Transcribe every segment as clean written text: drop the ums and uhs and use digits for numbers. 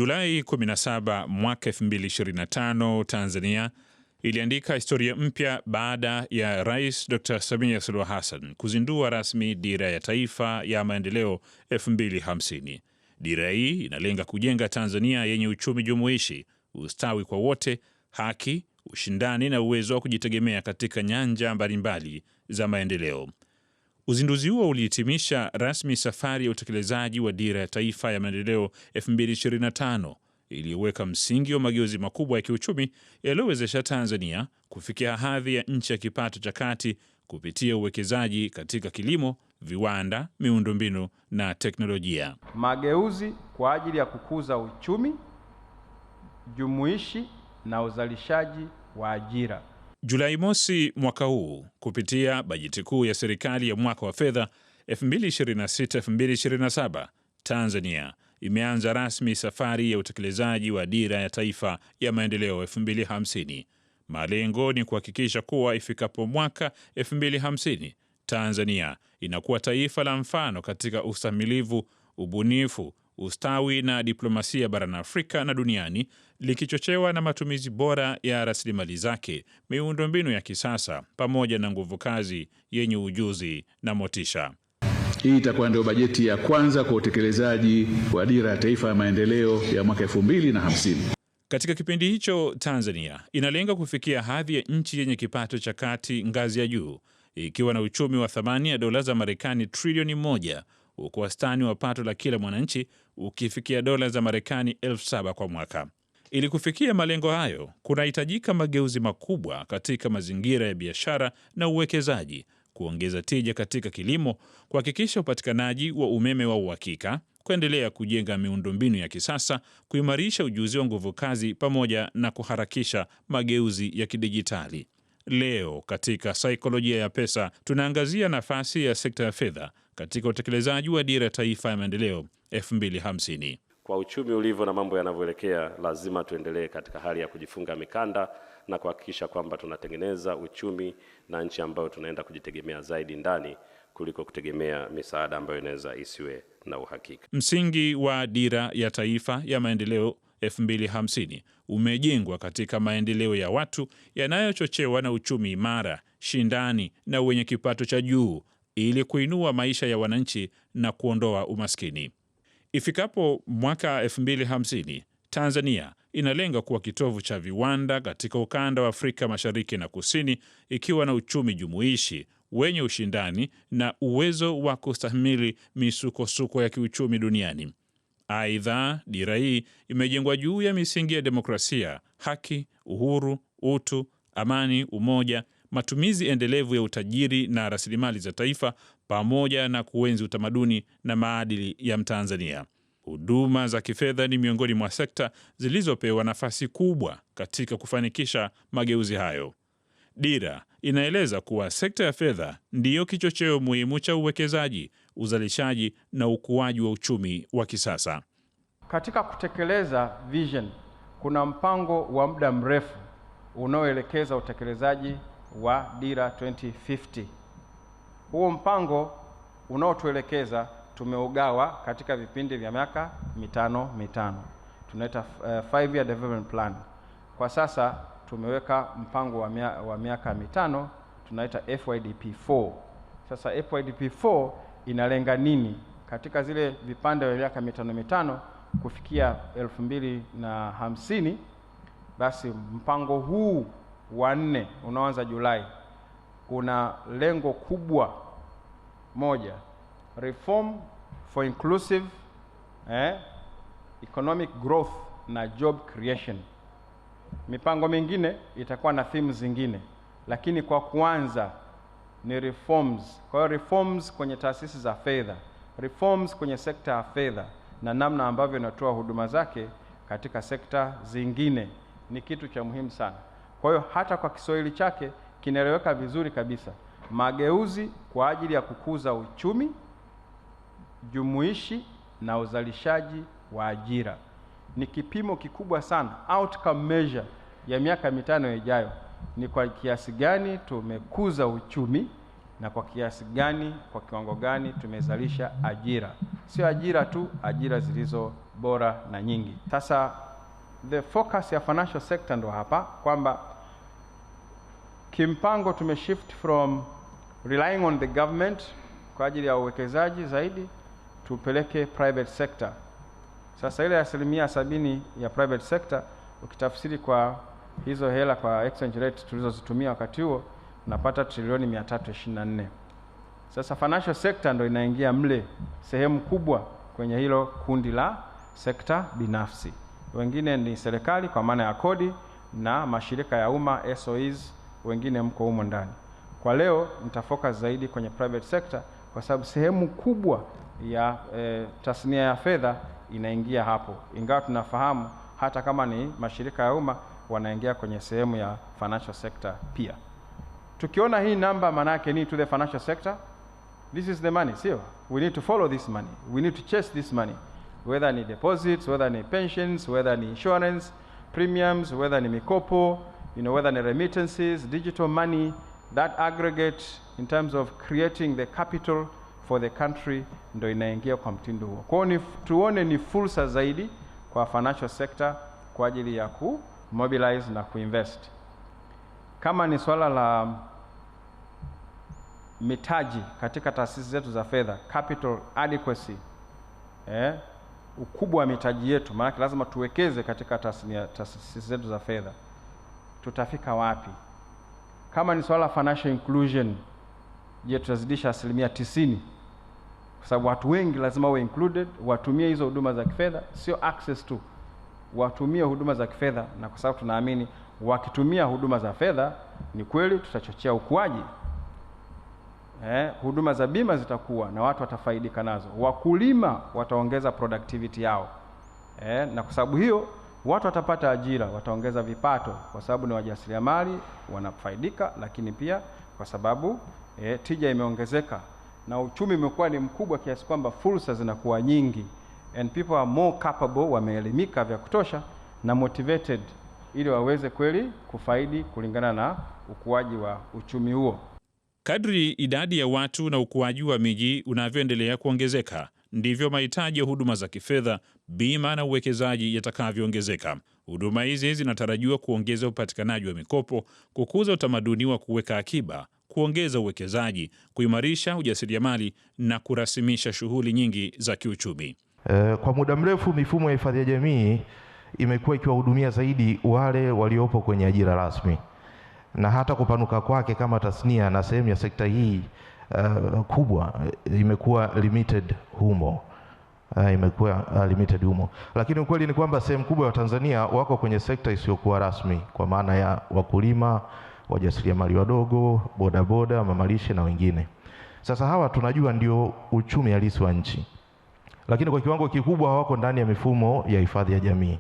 Julai 17 mwaka 2025, Tanzania iliandika historia mpya baada ya Rais Dr. Samia Suluhu Hassan kuzindua rasmi Dira ya Taifa ya Maendeleo 2050. Dira hii inalenga kujenga Tanzania yenye uchumi jumuishi, ustawi kwa wote, haki, ushindani na uwezo wa kujitegemea katika nyanja mbalimbali za maendeleo. Uzinduzi huo ulihitimisha rasmi safari ya utekelezaji wa Dira ya Taifa ya Maendeleo 2025 iliyoweka msingi wa mageuzi makubwa ya kiuchumi yaliyowezesha Tanzania kufikia hadhi ya nchi ya kipato cha kati kupitia uwekezaji katika kilimo, viwanda, miundombinu na teknolojia. Mageuzi kwa ajili ya kukuza uchumi jumuishi na uzalishaji wa ajira. Julai mosi mwaka huu, kupitia bajeti kuu ya serikali ya mwaka wa fedha 2026-2027, Tanzania imeanza rasmi safari ya utekelezaji wa Dira ya Taifa ya Maendeleo 2050. Malengo ni kuhakikisha kuwa ifikapo mwaka 2050, Tanzania inakuwa taifa la mfano katika ustahimilivu, ubunifu, ustawi na diplomasia barani Afrika na duniani, likichochewa na matumizi bora ya rasilimali zake, miundombinu ya kisasa pamoja na nguvu kazi yenye ujuzi na motisha. Hii itakuwa ndio bajeti ya kwanza kwa utekelezaji wa Dira ya Taifa ya Maendeleo ya mwaka 2050. Katika kipindi hicho, Tanzania inalenga kufikia hadhi ya nchi yenye kipato cha kati ngazi ya juu, ikiwa na uchumi wa thamani ya dola za Marekani trilioni 1, huku wastani wa pato la kila mwananchi ukifikia dola za Marekani 7,000 kwa mwaka. Ili kufikia malengo hayo, kunahitajika mageuzi makubwa katika mazingira ya biashara na uwekezaji, kuongeza tija katika kilimo, kuhakikisha upatikanaji wa umeme wa uhakika, kuendelea kujenga miundombinu ya kisasa, kuimarisha ujuzi wa nguvu kazi pamoja na kuharakisha mageuzi ya kidijitali. Leo katika Saikolojia ya Pesa tunaangazia nafasi ya sekta ya fedha katika utekelezaji wa Dira ya Taifa ya Maendeleo 2050. Kwa uchumi ulivyo na mambo yanavyoelekea, lazima tuendelee katika hali ya kujifunga mikanda na kuhakikisha kwamba tunatengeneza uchumi na nchi ambayo tunaenda kujitegemea zaidi ndani kuliko kutegemea misaada ambayo inaweza isiwe na uhakika. Msingi wa Dira ya Taifa ya Maendeleo 2050 umejengwa katika maendeleo ya watu yanayochochewa na uchumi imara, shindani na wenye kipato cha juu, ili kuinua maisha ya wananchi na kuondoa umaskini. Ifikapo mwaka 2050, Tanzania inalenga kuwa kitovu cha viwanda katika ukanda wa Afrika Mashariki na Kusini, ikiwa na uchumi jumuishi wenye ushindani na uwezo wa kustahimili misukosuko ya kiuchumi duniani. Aidha, dira hii imejengwa juu ya misingi ya demokrasia, haki, uhuru, utu, amani, umoja, matumizi endelevu ya utajiri na rasilimali za taifa, pamoja na kuenzi utamaduni na maadili ya Mtanzania. Huduma za kifedha ni miongoni mwa sekta zilizopewa nafasi kubwa katika kufanikisha mageuzi hayo. Dira inaeleza kuwa sekta ya fedha ndiyo kichocheo muhimu cha uwekezaji, uzalishaji na ukuaji wa uchumi wa kisasa. Katika kutekeleza vision, kuna mpango wa muda mrefu unaoelekeza utekelezaji wa Dira 2050. Huo mpango unaotuelekeza tumeugawa katika vipindi vya miaka mitano. Tunaita 5-year development plan. Kwa sasa tumeweka mpango wa miaka mitano, tunaita FYDP4. Sasa FYDP4 inalenga nini? Katika zile vipande vya miaka mitano kufikia 2050, basi mpango huu wa 4 unaoanza Julai una lengo kubwa moja: reform for inclusive economic growth na job creation. Mipango mingine itakuwa na themes zingine, lakini kwa kuanza ni reforms. Kwa hiyo reforms kwenye taasisi za fedha, reforms kwenye sekta ya fedha na namna ambavyo inatoa huduma zake katika sekta zingine ni kitu cha muhimu sana. Kwa hiyo hata kwa Kiswahili chake kinaeleweka vizuri kabisa: mageuzi kwa ajili ya kukuza uchumi jumuishi na uzalishaji wa ajira. Ni kipimo kikubwa sana, outcome measure ya miaka mitano ijayo. Ni kwa kiasi gani tumekuza uchumi na kwa kiasi gani, kwa kiwango gani tumezalisha ajira. sio ajira tu, ajira zilizo bora na nyingi. Sasa the focus ya financial sector ndo hapa kwamba kimpango tumeshift from relying on the government kwa ajili ya uwekezaji zaidi tupeleke private sector. Sasa ile 70% ya private sector ukitafsiri kwa hizo hela kwa exchange rate tulizozitumia wakati huo unapata trilioni 324. Sasa financial sector ndo inaingia mle sehemu kubwa kwenye hilo kundi la sekta binafsi. Wengine ni serikali kwa maana ya kodi na mashirika ya umma SOEs, wengine mko humo ndani. Kwa leo nitafocus zaidi kwenye private sector kwa sababu sehemu kubwa ya tasnia ya fedha inaingia hapo, ingawa tunafahamu hata kama ni mashirika ya umma wanaingia kwenye sehemu ya financial sector pia. Tukiona hii namba maana yake ni to the financial sector, this is the money, sio? We need to follow this money, we need to chase this money, whether ni deposits, whether ni pensions, whether ni insurance premiums, whether ni mikopo, whether ni remittances, digital money, that aggregate in terms of creating the capital for the country ndo inaingia kwa mtindo huo. Kwa hiyo tuone ni fursa zaidi kwa financial sector kwa ajili ya mobilize na kuinvest. Kama ni swala la mitaji katika taasisi zetu za fedha, capital adequacy, ukubwa wa mitaji yetu, maana lazima tuwekeze katika taasisi zetu za fedha, tutafika wapi? Kama ni swala financial inclusion, je, tutazidisha 90%? Kwa sababu watu wengi lazima wawe included, watumie hizo huduma za kifedha, sio access tu, watumie huduma za kifedha. Na kwa sababu tunaamini wakitumia huduma za fedha ni kweli tutachochea ukuaji. Huduma za bima zitakuwa na watu watafaidika nazo, wakulima wataongeza productivity yao, na kwa sababu hiyo watu watapata ajira, wataongeza vipato kwa sababu ni wajasiriamali wanafaidika, lakini pia kwa sababu tija imeongezeka na uchumi umekuwa ni mkubwa kiasi kwamba fursa zinakuwa nyingi, and people are more capable, wameelimika vya kutosha na motivated ili waweze kweli kufaidi kulingana na ukuaji wa uchumi huo. Kadri idadi ya watu na ukuaji wa miji unavyoendelea kuongezeka, ndivyo mahitaji ya huduma za kifedha, bima na uwekezaji yatakavyoongezeka. Huduma hizi zinatarajiwa kuongeza upatikanaji wa mikopo, kukuza utamaduni wa kuweka akiba, kuongeza uwekezaji, kuimarisha ujasiriamali na kurasimisha shughuli nyingi za kiuchumi. Kwa muda mrefu mifumo ya hifadhi ya jamii imekuwa ikiwahudumia zaidi wale waliopo kwenye ajira rasmi, na hata kupanuka kwake kama tasnia na sehemu ya sekta hii kubwa imekuwa limited humo. Lakini ukweli ni kwamba sehemu kubwa ya Tanzania wako kwenye sekta isiyokuwa rasmi, kwa maana ya wakulima, wajasiriamali wadogo, bodaboda, mamalishe na wengine. Sasa hawa tunajua ndio uchumi halisi wa nchi, lakini kwa kiwango kikubwa hawako ndani ya mifumo ya hifadhi ya jamii.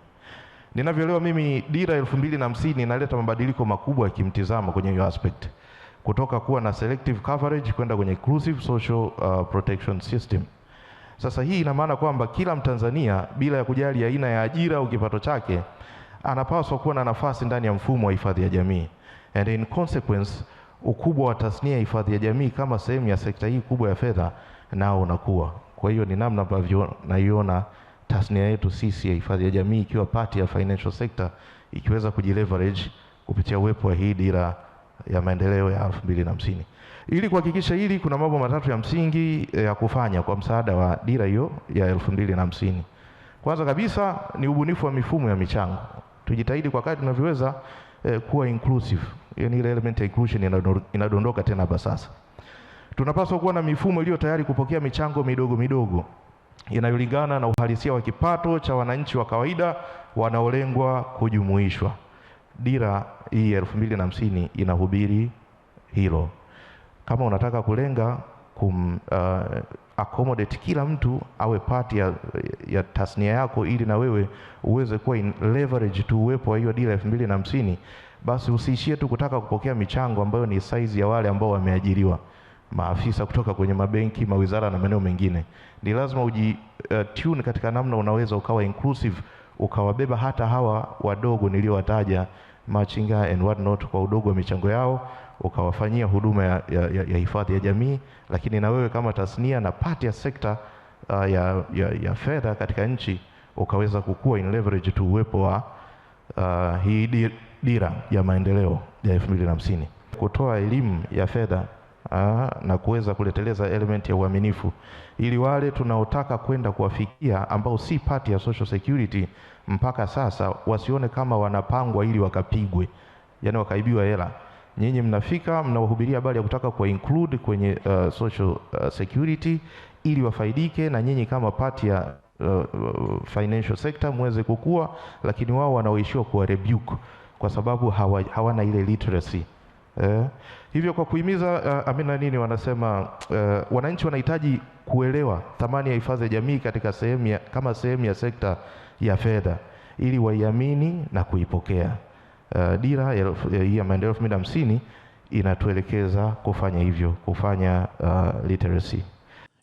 Ninavyoelewa mimi, dira 2050 inaleta mabadiliko makubwa ya kimtizamo kwenye hiyo aspect, kutoka kuwa na selective coverage kwenda kwenye inclusive social protection system. Sasa hii ina maana kwamba kila Mtanzania bila ya kujali aina ya ajira au kipato chake anapaswa kuwa na nafasi ndani ya mfumo wa hifadhi ya jamii, and in consequence ukubwa wa tasnia ya hifadhi ya jamii kama sehemu ya sekta hii kubwa ya fedha nao unakuwa. Kwa hiyo ni namna ambavyo naiona tasnia yetu sisi ya hifadhi ya jamii ikiwa part ya financial sector ikiweza kujileverage kupitia uwepo wa hii dira ya maendeleo ya 2050. Ili kuhakikisha hili, kuna mambo matatu ya msingi ya kufanya kwa msaada wa dira hiyo ya 2050. Kwanza kabisa ni ubunifu wa mifumo ya michango. Tujitahidi kwa kadri tunavyoweza kuwa inclusive. Yaani ile element ya inclusion inadondoka tena hapa sasa. Tunapaswa kuwa na mifumo iliyo tayari kupokea michango midogo midogo inayolingana na uhalisia wa kipato cha wananchi wa kawaida wanaolengwa kujumuishwa. Dira hii 2050 inahubiri hilo. Kama unataka kulenga accommodate kila mtu awe part ya tasnia yako ili na wewe uweze kuwa in leverage tu uwepo wa hiyo dira 2050, basi usiishie tu kutaka kupokea michango ambayo ni size ya wale ambao wameajiriwa, maafisa kutoka kwenye mabenki, mawizara na maeneo mengine. Ni lazima tune katika namna unaweza ukawa inclusive, ukawabeba hata hawa wadogo niliowataja, machinga and what not, kwa udogo wa michango yao, ukawafanyia huduma ya hifadhi ya jamii. Lakini na wewe kama tasnia na part ya sekta ya fedha katika nchi ukaweza kukua in leverage to uwepo wa hii dira ya maendeleo ya 2050. Kutoa elimu ya fedha na kuweza kuleteleza element ya uaminifu ili wale tunaotaka kwenda kuwafikia ambao si part ya social security mpaka sasa wasione kama wanapangwa ili wakapigwe, yani wakaibiwa hela. Nyinyi mnafika mnawahubiria habari ya kutaka kuwa include kwenye social security ili wafaidike, na nyinyi kama part ya financial sector muweze kukua, lakini wao wanaoishiwa kuwa rebuke kwa sababu hawana ile literacy. Hivyo kwa kuhimiza amina nini wanasema wananchi wanahitaji kuelewa thamani ya hifadhi ya jamii katika kama sehemu ya sekta ya fedha ili waiamini na kuipokea. Dira ya maendeleo 2050 inatuelekeza kufanya hivyo, kufanya literacy.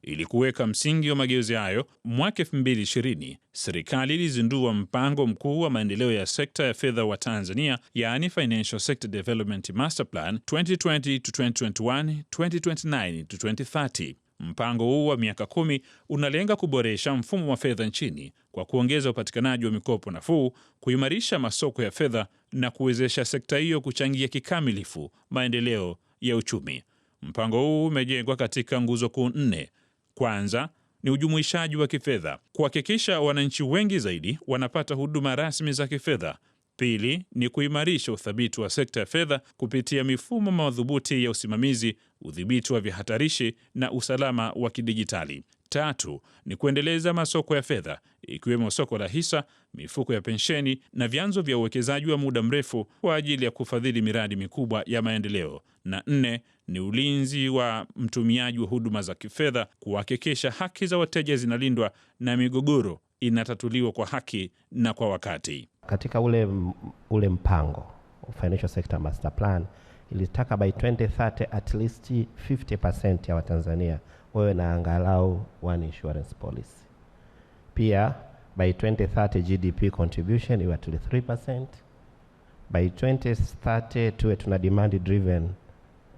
Ili kuweka msingi wa mageuzi hayo, mwaka 2020 serikali ilizindua mpango mkuu wa maendeleo ya sekta ya fedha wa Tanzania, yaani Financial Sector Development Master Plan 2020 to 2021, 2029 to 2030. Mpango huu wa miaka 10 unalenga kuboresha mfumo wa fedha nchini kwa kuongeza upatikanaji wa mikopo nafuu, kuimarisha masoko ya fedha na kuwezesha sekta hiyo kuchangia kikamilifu maendeleo ya uchumi. Mpango huu umejengwa katika nguzo kuu 4. Kwanza ni ujumuishaji wa kifedha, kuhakikisha wananchi wengi zaidi wanapata huduma rasmi za kifedha. Pili ni kuimarisha uthabiti wa sekta ya fedha kupitia mifumo madhubuti ya usimamizi, udhibiti wa vihatarishi na usalama wa kidijitali. Tatu ni kuendeleza masoko ya fedha ikiwemo soko la hisa, mifuko ya pensheni na vyanzo vya uwekezaji wa muda mrefu kwa ajili ya kufadhili miradi mikubwa ya maendeleo. Na 4 ni ulinzi wa mtumiaji wa huduma za kifedha, kuhakikisha haki za wateja zinalindwa na migogoro inatatuliwa kwa haki na kwa wakati. Katika ule mpango Financial Sector Master Plan ilitaka by 2030 at least 50% ya Watanzania wawe na angalau one insurance policy. Pia by 2030 GDP contribution iwe at 3%. By 2030 tuwe tuna demand driven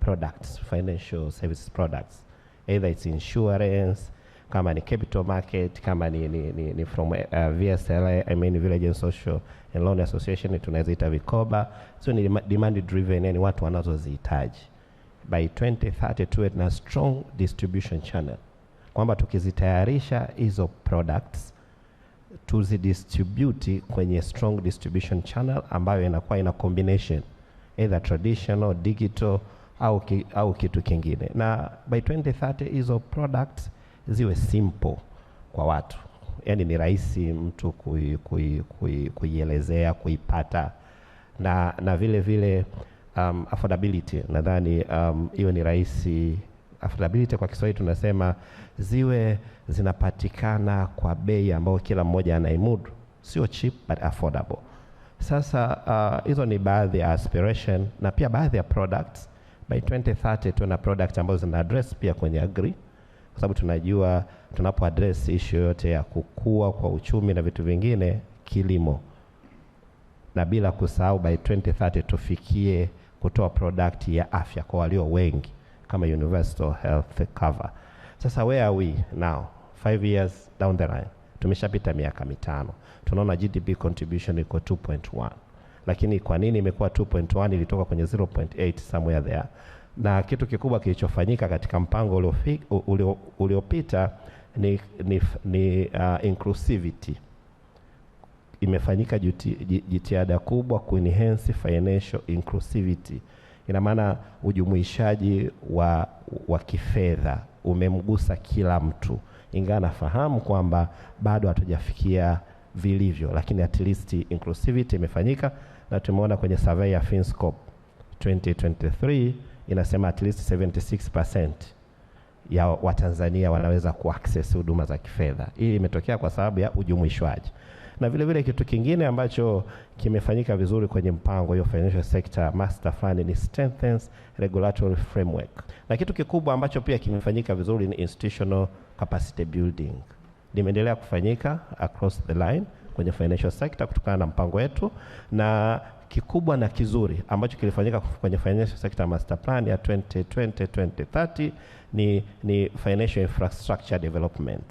products, financial services products, either it's insurance, kama ni capital market, kama ni from VSLA, I mean Village and Social and Loan Association, tunaziita vikoba. So ni demand driven, yani watu wanazozihitaji. By 2030 tuwe na strong distribution channel, kwamba tukizitayarisha hizo products tuzidistribute kwenye strong distribution channel ambayo inakuwa ina combination either traditional, digital au kitu kingine. Na by 2030 hizo products ziwe simple kwa watu, yani ni rahisi mtu kuielezea, kuipata, na vile vile affordability. Nadhani hiyo ni rahisi. Affordability kwa Kiswahili tunasema ziwe zinapatikana kwa bei ambayo kila mmoja anaimudu, sio cheap but affordable. Sasa hizo ni baadhi ya aspiration, na pia baadhi ya products. By 2030 tuna product ambazo zina address pia kwenye agri, kwa sababu tunajua tunapo address issue yote ya kukua kwa uchumi na vitu vingine, kilimo, na bila kusahau by 2030 tufikie kutoa product ya afya kwa walio wengi kama universal health cover. Sasa where are we now? 5 years down the line, tumeshapita miaka 5, tunaona GDP contribution iko 2.1. Lakini kwa nini imekuwa 2.1? Ilitoka kwenye 0.8 somewhere there. Na kitu kikubwa kilichofanyika katika mpango uliopita ni inclusivity. Imefanyika jitihada kubwa kuenhance financial inclusivity. Ina maana ujumuishaji wa kifedha umemgusa kila mtu. Ingawa nafahamu kwamba bado hatujafikia vilivyo, lakini at least inclusivity imefanyika, na tumeona kwenye survey ya Finscope 2023 inasema at least 76% ya Watanzania wanaweza kuaccess huduma za kifedha. Hii imetokea kwa sababu ya ujumuishwaji. Na vile vile kitu kingine ambacho kimefanyika vizuri kwenye mpango hiyo Financial Sector Master Plan ni strengthens regulatory framework. Na kitu kikubwa ambacho pia kimefanyika vizuri ni institutional capacity building. Limeendelea kufanyika across the line kwenye financial sector kutokana na mpango wetu, na kikubwa na kizuri ambacho kilifanyika kwenye Financial Sector Master Plan ya 2020-2030 ni financial infrastructure development.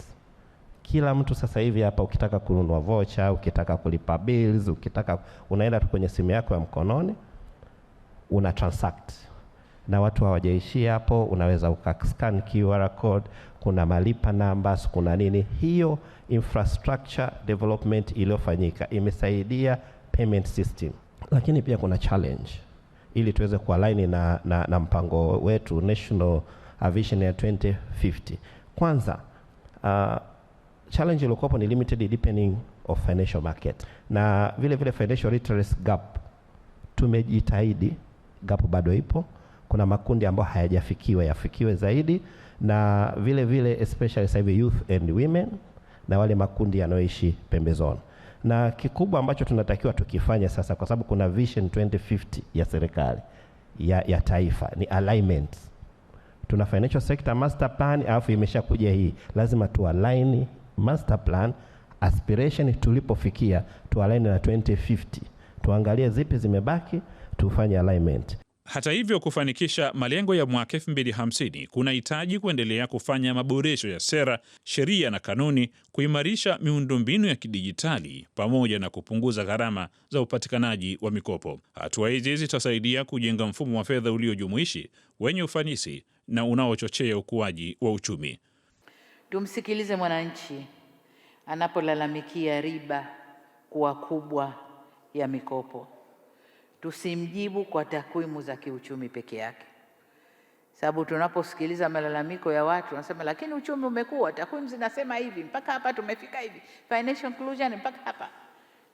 Kila mtu sasa hivi hapa ukitaka kununua voucher, ukitaka kulipa bills, unaenda tu kwenye simu yako ya mkononi, una transact. Na watu hawajaishia hapo, unaweza ukascan QR code, kuna malipa numbers, kuna nini. Hiyo infrastructure development iliyofanyika imesaidia payment system. Lakini pia kuna challenge ili tuweze kualign na mpango wetu National Vision ya 2050. Kwanza, challenge iliyokuwepo ni limited deepening of financial market. Na vile financial literacy gap, tumejitahidi, gap bado ipo. Kuna makundi ambayo hayajafikiwa, yafikiwe zaidi, na vile especially sasa hivi youth and women na wale makundi yanayoishi pembezoni. Na kikubwa ambacho tunatakiwa tukifanya sasa, kwa sababu kuna Vision 2050 ya serikali ya taifa, ni alignment. Tuna financial sector master plan, alafu imeshakuja hii. Lazima tualign master plan aspiration tulipofikia, tualign na 2050. Tuangalie zipi zimebaki, tufanye alignment. Hata hivyo, kufanikisha malengo ya mwaka 2050 kunahitaji kuendelea kufanya maboresho ya sera, sheria na kanuni, kuimarisha miundombinu ya kidijitali pamoja na kupunguza gharama za upatikanaji wa mikopo. Hatua hizi zitasaidia kujenga mfumo wa fedha uliojumuishi, wenye ufanisi na unaochochea ukuaji wa uchumi. Tumsikilize mwananchi anapolalamikia riba kuwa kubwa ya mikopo. Tusimjibu kwa takwimu za kiuchumi peke yake. Sababu tunaposikiliza malalamiko ya watu wanasema, lakini uchumi umekuwa, takwimu zinasema hivi, mpaka hapa tumefika hivi, financial inclusion mpaka hapa.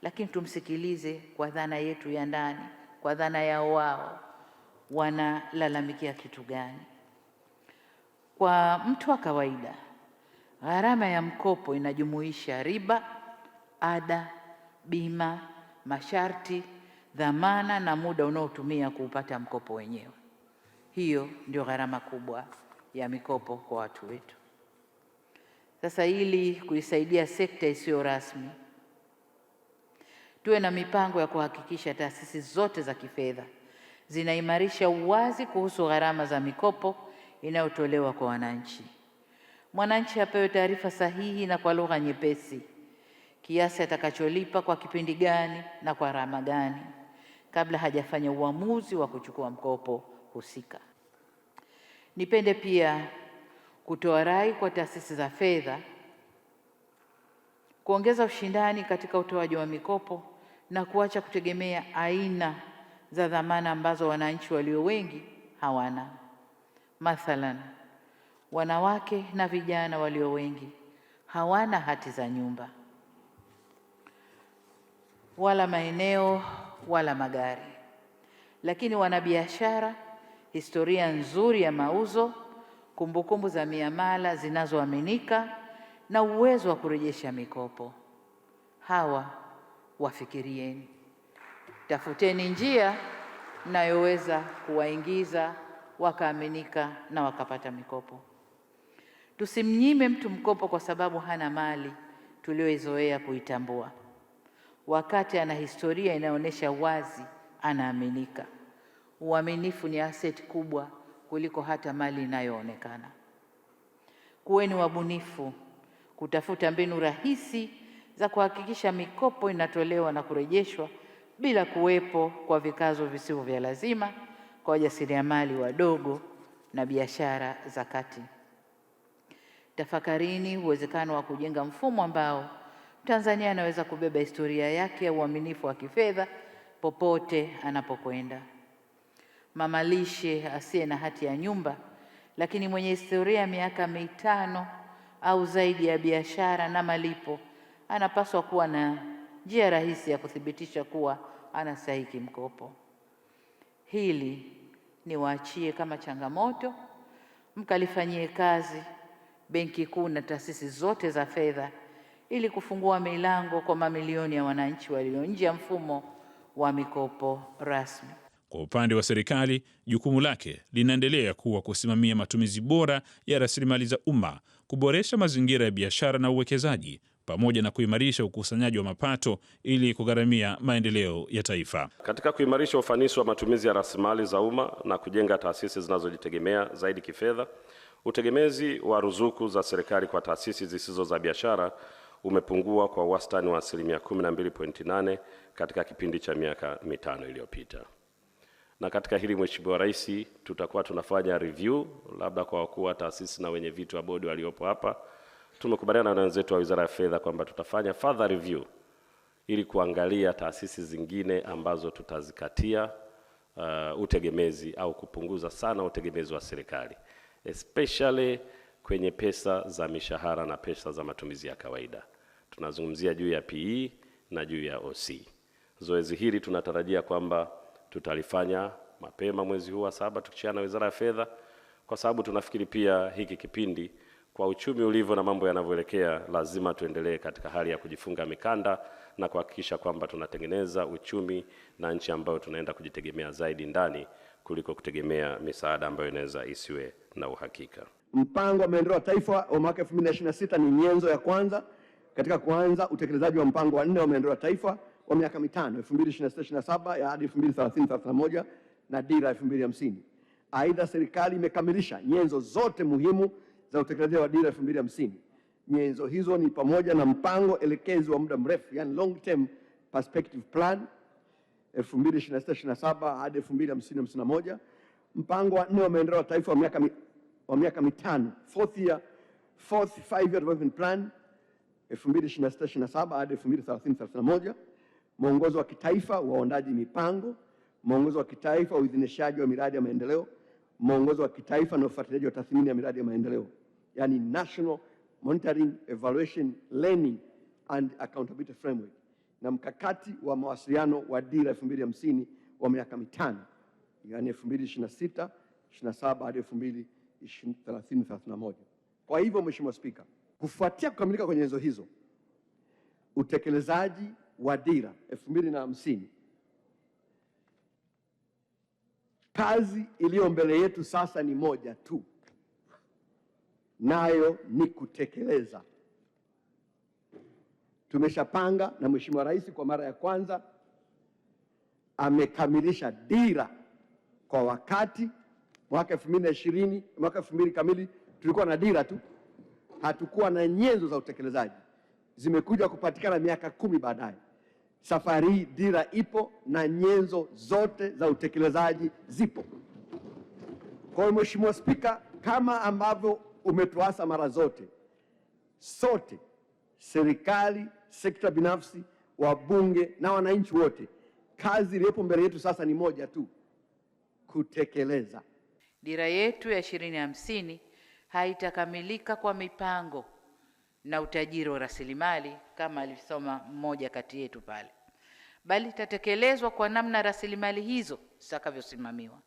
Lakini tumsikilize kwa dhana yetu ya ndani, kwa dhana ya wao wanalalamikia kitu gani. Kwa mtu wa kawaida, gharama ya mkopo inajumuisha riba, ada, bima, masharti, dhamana na muda unaotumia kuupata mkopo wenyewe. Hiyo ndio gharama kubwa ya mikopo kwa watu wetu. Sasa ili kuisaidia sekta isiyo rasmi, tuwe na mipango ya kuhakikisha taasisi zote za kifedha zinaimarisha uwazi kuhusu gharama za mikopo inayotolewa kwa wananchi. Mwananchi apewe taarifa sahihi na kwa lugha nyepesi, kiasi atakacholipa kwa kipindi gani na kwa gharama gani, kabla hajafanya uamuzi wa kuchukua mkopo husika. Nipende pia kutoa rai kwa taasisi za fedha kuongeza ushindani katika utoaji wa mikopo na kuacha kutegemea aina za dhamana ambazo wananchi walio wengi hawana. Mathalan, wanawake na vijana walio wengi hawana hati za nyumba, wala maeneo, wala magari. Lakini wana biashara, historia nzuri ya mauzo, kumbukumbu za miamala zinazoaminika na uwezo wa kurejesha mikopo. Hawa wafikirieni. Tafuteni njia mnayoweza kuwaingiza wakaaminika na wakapata mikopo. Tusimnyime mtu mkopo kwa sababu hana mali tulioizoea kuitambua, wakati ana historia inaonyesha wazi anaaminika. Uaminifu ni asset kubwa kuliko hata mali inayoonekana. Kuweni wabunifu kutafuta mbinu rahisi za kuhakikisha mikopo inatolewa na kurejeshwa bila kuwepo kwa vikazo visivyo vya lazima kwa wajasiriamali wadogo na biashara za kati. Tafakarini uwezekano wa kujenga mfumo ambao Tanzania anaweza kubeba historia yake ya uaminifu wa kifedha popote anapokwenda. Mama lishe asiye na hati ya nyumba lakini mwenye historia ya miaka 5 au zaidi ya biashara na malipo anapaswa kuwa na njia rahisi ya kuthibitisha kuwa anastahili mkopo. Hili niwaachie kama changamoto, mkalifanyie kazi Benki Kuu na taasisi zote za fedha ili kufungua milango kwa mamilioni ya wananchi walio nje ya mfumo wa mikopo rasmi. Kwa upande wa serikali, jukumu lake linaendelea kuwa kusimamia matumizi bora ya rasilimali za umma, kuboresha mazingira ya biashara na uwekezaji, pamoja na kuimarisha ukusanyaji wa mapato ili kugharamia maendeleo ya taifa. Katika kuimarisha ufanisi wa matumizi ya rasilimali za umma na kujenga taasisi zinazojitegemea zaidi kifedha, Utegemezi wa ruzuku za serikali kwa taasisi zisizo za biashara umepungua kwa wastani wa 12.8 katika kipindi cha miaka 5 iliyopita. Na katika hili Mheshimiwa Rais, tutakuwa tunafanya review labda kwa wakuu wa taasisi na wenye viti wa bodi waliopo hapa. Tumekubaliana na wenzetu wa Wizara ya Fedha kwamba tutafanya further review ili kuangalia taasisi zingine ambazo tutazikatia utegemezi au kupunguza sana utegemezi wa serikali, especially kwenye pesa za mishahara na pesa za matumizi ya kawaida. Tunazungumzia juu ya PE na juu ya OC. Zoezi hili tunatarajia kwamba tutalifanya mapema mwezi huu wa 7 tukishirikiana na Wizara ya Fedha, kwa sababu tunafikiri pia hiki kipindi kwa uchumi ulivyo na mambo yanavyoelekea, lazima tuendelee katika hali ya kujifunga mikanda na kuhakikisha kwamba tunatengeneza uchumi na nchi ambayo tunaenda kujitegemea zaidi ndani kuliko kutegemea misaada ambayo inaweza isiwe na uhakika. Mpango wa maendeleo ya taifa wa mwaka 2026 ni nyenzo ya kwanza katika kuanza utekelezaji wa mpango wa 4 wa maendeleo ya taifa wa miaka 5 2026-27 ya hadi 2030-31 na dira 2050. Aidha, serikali imekamilisha nyenzo zote muhimu za utekelezaji wa dira 2050. Nyenzo hizo ni pamoja na mpango elekezi wa muda mrefu, yani long term perspective plan 2026-27 hadi 2050-51, mpango wa 4 wa maendeleo ya taifa wa miaka 5, fourth five-year development plan 2026-27 hadi 2030-31, mwongozo wa kitaifa wa uundaji mipango, mwongozo wa kitaifa wa uidhinishaji wa miradi ya maendeleo, mwongozo wa kitaifa na ufuatiliaji wa tathmini ya miradi ya maendeleo, yani National Monitoring, Evaluation, Learning and Accountability Framework, na mkakati wa mawasiliano wa dira 2050 wa miaka 5, yani 2026-27 hadi 2030-31. Kwa hivyo, Mheshimiwa Spika, kufuatia kukamilika kwenye nyenzo hizo, utekelezaji wa dira 2050, kazi iliyo mbele yetu sasa ni moja tu, nayo ni kutekeleza. Tumeshapanga na Mheshimiwa Rais kwa mara ya kwanza amekamilisha dira kwa wakati. Mwaka 2020, mwaka 2000 kamili tulikuwa na dira tu, hatukuwa na nyenzo za utekelezaji. Zimekuja kupatikana miaka 10 baadaye. Safari hii dira ipo na nyenzo zote za utekelezaji zipo. Kwa hiyo, Mheshimiwa Spika, kama ambavyo umetuasa mara zote, sote, serikali, sekta binafsi, wabunge na wananchi wote, kazi iliyopo mbele yetu sasa ni moja tu, kutekeleza. Dira yetu ya 2050 haitakamilika kwa mipango na utajiri wa rasilimali kama alisoma mmoja kati yetu pale, bali itatekelezwa kwa namna rasilimali hizo zitakavyosimamiwa,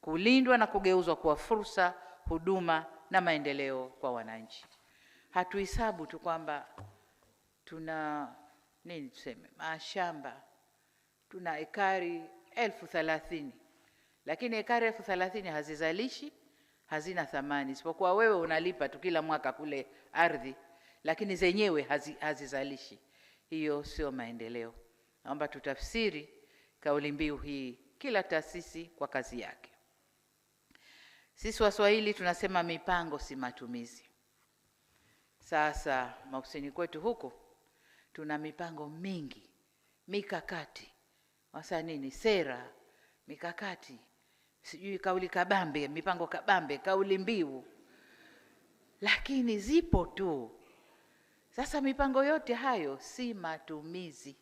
kulindwa na kugeuzwa kuwa fursa, huduma na maendeleo kwa wananchi. Hatuhesabu tu kwamba tuna nini, tuseme mashamba tuna ekari 30,000, lakini ekari 30,000 hazizalishi, hazina thamani, isipokuwa wewe unalipa tu kila mwaka kule ardhi, lakini zenyewe hazizalishi. Hiyo sio maendeleo. Naomba tutafsiri kauli mbiu hii, kila taasisi kwa kazi yake. Sisi Waswahili tunasema mipango si matumizi. Sasa maofisini kwetu huko tuna mipango mingi, mikakati, wasa nini, sera, mikakati, sijui kauli kabambe, mipango kabambe, kauli mbiu, lakini zipo tu. Sasa mipango yote hayo si matumizi.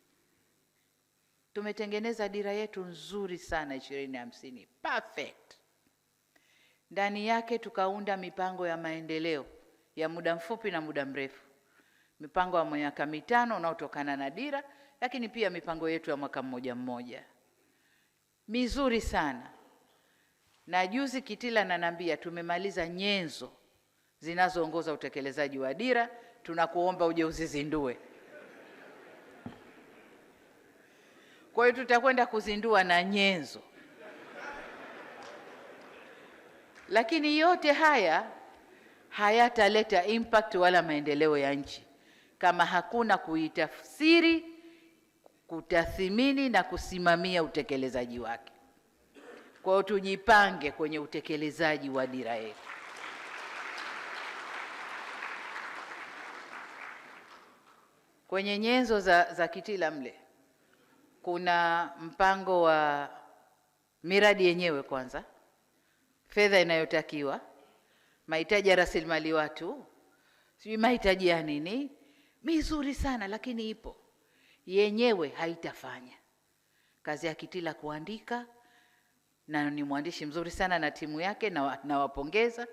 Tumetengeneza dira yetu nzuri sana 2050, perfect. Ndani yake tukaunda mipango ya maendeleo ya muda mfupi na muda mrefu, mipango ya miaka 5 unaotokana na dira, lakini pia mipango yetu ya mwaka mmoja mizuri sana. Na juzi Kitila ananiambia tumemaliza nyenzo zinazoongoza utekelezaji wa dira, tunakuomba uje uzizindue. Kwa hiyo tutakwenda kuzindua na nyenzo. Lakini yote haya hayataleta impact wala maendeleo ya nchi kama hakuna kuitafsiri, kutathmini na kusimamia utekelezaji wake. Kwa hiyo tujipange kwenye utekelezaji wa dira yetu. Kwenye nyenzo za Kitila mle kuna mpango wa miradi yenyewe kwanza, fedha inayotakiwa, mahitaji ya rasilimali watu, sijui mahitaji ya nini, mizuri sana, lakini ipo yenyewe haitafanya kazi ya Kitila kuandika, na ni mwandishi mzuri sana na timu yake, na wapongeza,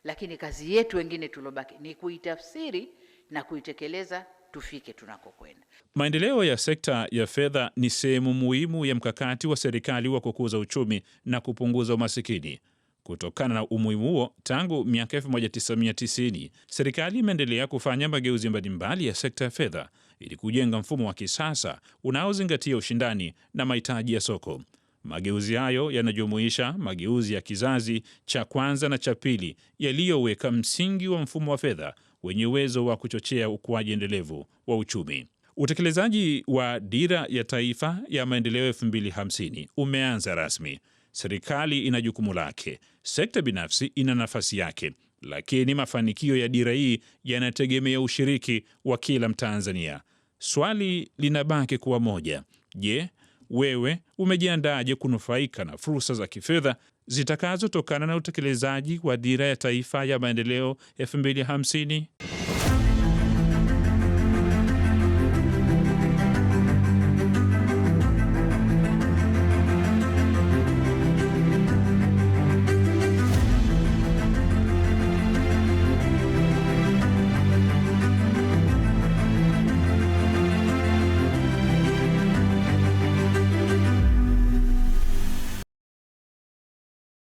lakini kazi yetu wengine tulobaki ni kuitafsiri na kuitekeleza tufike tunakokwenda. Maendeleo ya sekta ya fedha ni sehemu muhimu ya mkakati wa serikali wa kukuza uchumi na kupunguza umasikini. Kutokana na umuhimu huo, tangu miaka 1990 serikali imeendelea kufanya mageuzi mbalimbali ya sekta ya fedha ili kujenga mfumo wa kisasa unaozingatia ushindani na mahitaji ya soko. Mageuzi hayo yanajumuisha mageuzi ya kizazi cha kwanza na cha pili yaliyoweka msingi wa mfumo wa fedha wenye uwezo wa kuchochea ukuaji endelevu wa uchumi. Utekelezaji wa Dira ya Taifa ya Maendeleo 2050 umeanza rasmi. Serikali ina jukumu lake, sekta binafsi ina nafasi yake, lakini mafanikio ya dira hii yanategemea ushiriki wa kila Mtanzania. Swali linabaki kuwa moja: je, wewe umejiandaje kunufaika na fursa za kifedha zitakazotokana na utekelezaji wa Dira ya Taifa ya Maendeleo 2050?